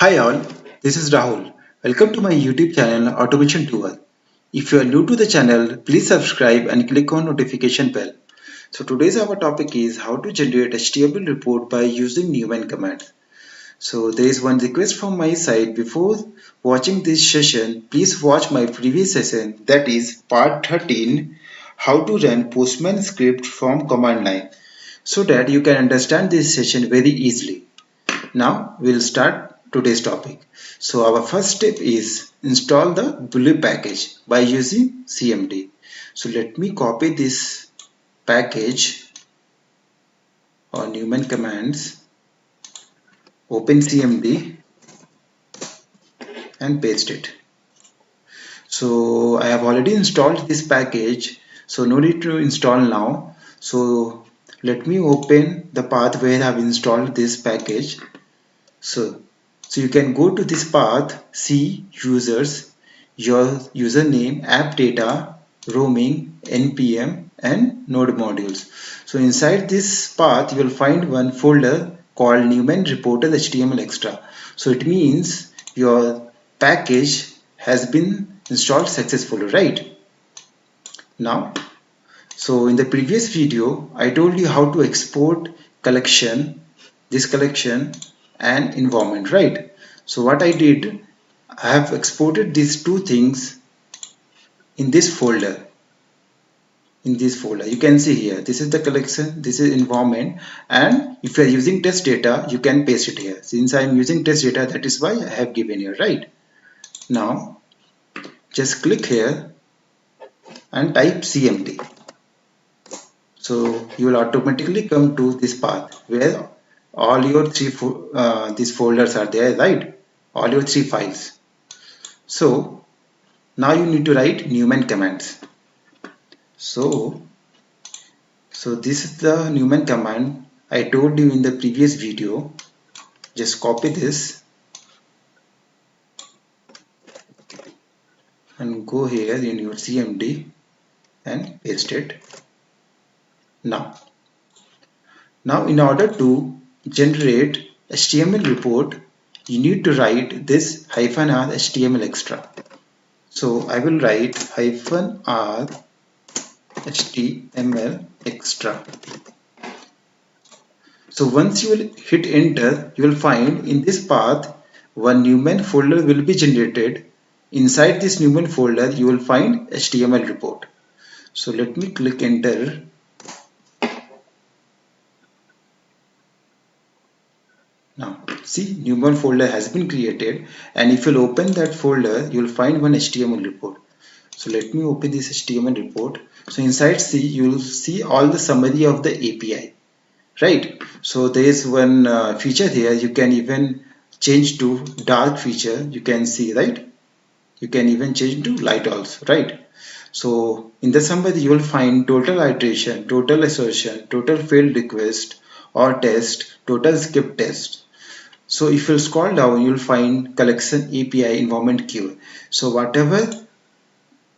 Hi all, this is Rahul. Welcome to my YouTube channel Automation Tool. If you are new to the channel, please subscribe and click on notification bell. So today's our topic is how to generate HTML report by using Newman command. So there is one request from my side. Before watching this session, please watch my previous session, that is part 13, how to run Postman script from command line, so that you can understand this session very easily. Now we'll start today's topic. So our first step is install the bully package by using CMD. So let me copy this package or Newman commands, open CMD and paste it. So I have already installed this package, so no need to install now. So let me open the path where I have installed this package. So you can go to this path, see users, your username, app data, roaming, npm and node modules. So inside this path you will find one folder called newman-reporter-htmlextra. So it means your package has been installed successfully, right? Now, so in the previous video I told you how to export collection, this collection and environment, right? So what I did, I have exported these two things in this folder. You can see here, this is the collection, this is environment, and if you are using test data you can paste it here. Since I am using test data, that is why I have given here, right? Now just click here and type cmd. So you will automatically come to this path where all your these folders are there, right? All your three files. So now you need to write Newman commands. So this is the Newman command I told you in the previous video. Just copy this and go here in your CMD and paste it. Now in order to generate HTML report, you need to write this -r HTML extra. So I will write -r HTML extra. So once you will hit enter, you will find in this path one Newman folder will be generated. Inside this Newman folder, you will find HTML report. So let me click enter. Now see, Newman folder has been created, and if you'll open that folder, you will find one HTML report. So let me open this HTML report. So inside C, you will see all the summary of the API. Right, so there is one feature here. You can even change to dark feature. You can see, right? You can even change to light also, right? So in the summary you will find total iteration, total assertion, total failed request or test, total skip test. So if you scroll down, you will find collection API environment queue. So whatever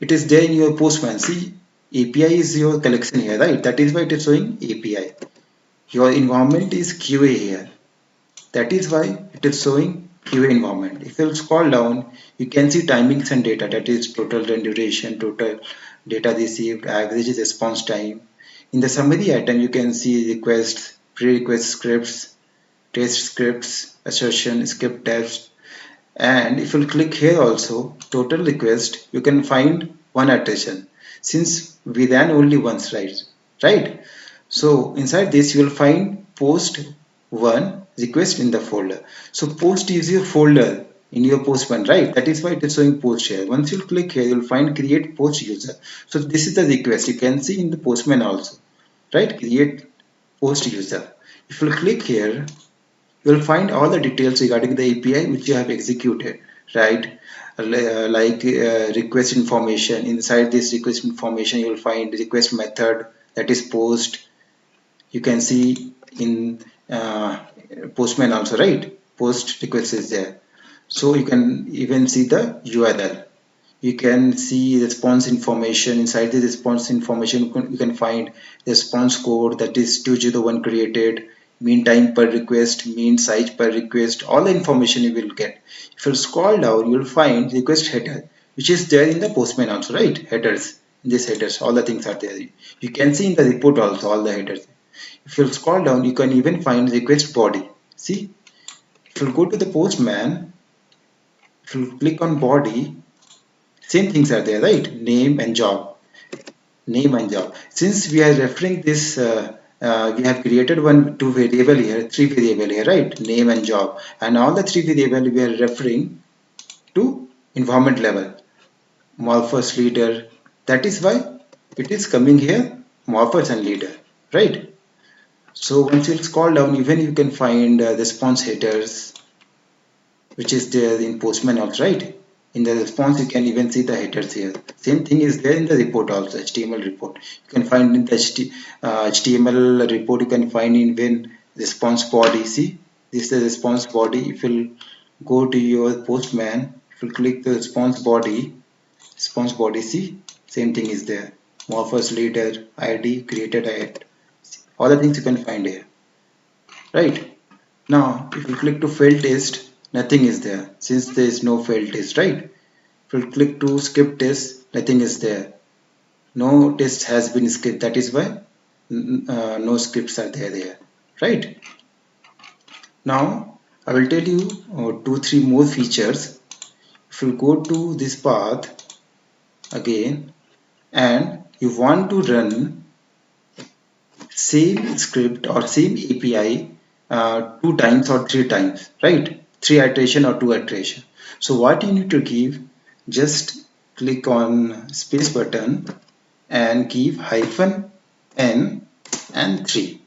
it is there in your Postman, see, API is your collection here, right? That is why it is showing API. Your environment is QA here. That is why it is showing QA environment. If you scroll down, you can see timings and data, that is total run duration, total data received, average response time. In the summary item, you can see requests, pre-request scripts, test scripts, assertion, skip test. And if you click here also, total request, you can find one iteration. Since we ran only once, right? So inside this you will find post one request in the folder. So post is your folder in your Postman, right? That is why it is showing post here. Once you click here, you will find create post user. So this is the request. You can see in the Postman also, right? Create post user. If you click here, you will find all the details regarding the API which you have executed, right? Like request information. Inside this request information, you will find request method, that is post. You can see in Postman also, right? Post request is there. So you can even see the URL. You can see response information. Inside the response information, you can find response code, that is 201 created. mean time per request, mean size per request, all the information you will get. If you scroll down, you will find request header, which is there in the Postman also, right? Headers, in this headers, all the things are there. You can see in the report also all the headers. If you scroll down, you can even find request body. See, if you go to the Postman, if you click on body, same things are there, right? Name and job. Name and job. Since we are referring this, we have created two variable here, three variable here, right? Name and job, and all the three variable we are referring to environment level, morphers, leader. That is why it is coming here, morphers and leader, right? So once you scroll down, even you can find response headers, which is there in Postman also, right? In the response, you can even see the headers here. Same thing is there in the report also, HTML report. You can find in the HTML report, you can find in when response body. See, this is the response body. If you go to your Postman, if you click the response body, see, same thing is there. Morphers, leader, ID, created ad. All the things you can find here, right? Now, if you click to fail test, nothing is there since there is no fail test, right? If you click to skip test, nothing is there. No test has been skipped. That is why no scripts are there, right? Now, I will tell you two, three more features. If you go to this path again and you want to run same script or same API two times or three times, right? Three iteration or two iteration. So what you need to give, just click on space button and give -n and 3.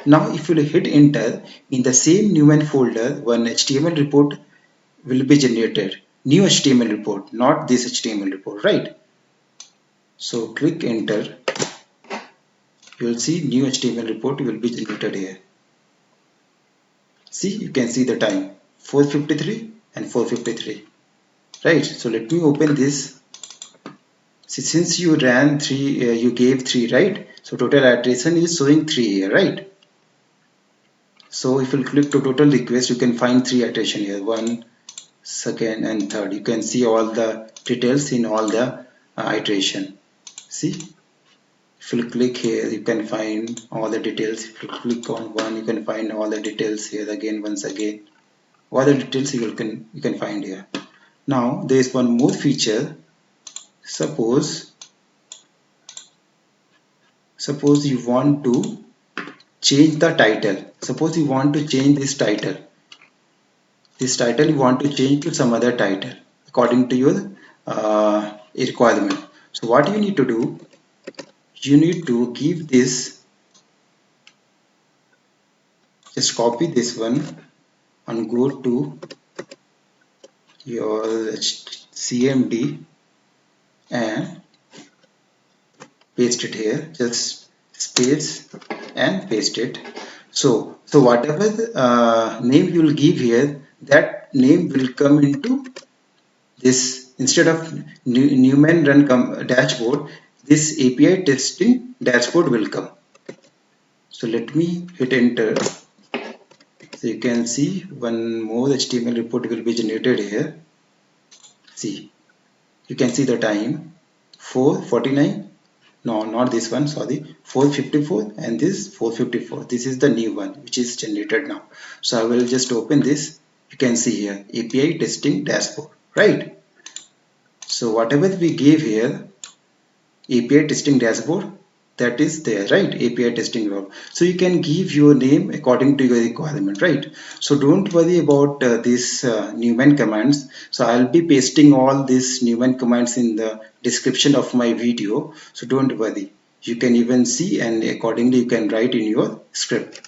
Now if you hit enter, in the same Newman folder, one HTML report will be generated. New HTML report, not this HTML report, right? So click enter. You will see new HTML report will be generated here. See, you can see the time 4:53 and 4:53, right? So let me open this. See, since you ran three, you gave 3, right? So total iteration is showing 3 here, right? So if you click to total request, you can find 3 iteration here, 1, second and third. You can see all the details in all the iteration. See, if you click here, you can find all the details. If you click on one, you can find all the details here again, once again. All the details you can find here. Now there is one more feature. Suppose you want to change the title. Suppose you want to change this title. This title you want to change to some other title according to your requirement. So what you need to do, you need to give this, just copy this one and go to your CMD and paste it here, just space and paste it. So whatever name you will give here, that name will come into this. Instead of Newman run dashboard, this API testing dashboard will come. So let me hit enter. So you can see one more HTML report will be generated here. See, you can see the time 4:49. No, not this one, sorry, 4:54 and this 4:54. This is the new one which is generated now. So I will just open this. You can see here API testing dashboard, right? So whatever we gave here, API testing dashboard, that is there, right? API testing role. So you can give your name according to your requirement, right? So don't worry about these Newman commands. So I'll be pasting all these Newman commands in the description of my video. So don't worry. You can even see and accordingly you can write in your script.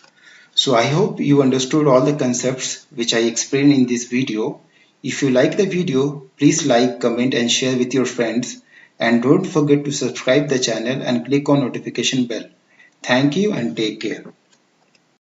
So I hope you understood all the concepts which I explained in this video. If you like the video, please like, comment and share with your friends. And don't forget to subscribe the channel and click on notification bell. Thank you and take care.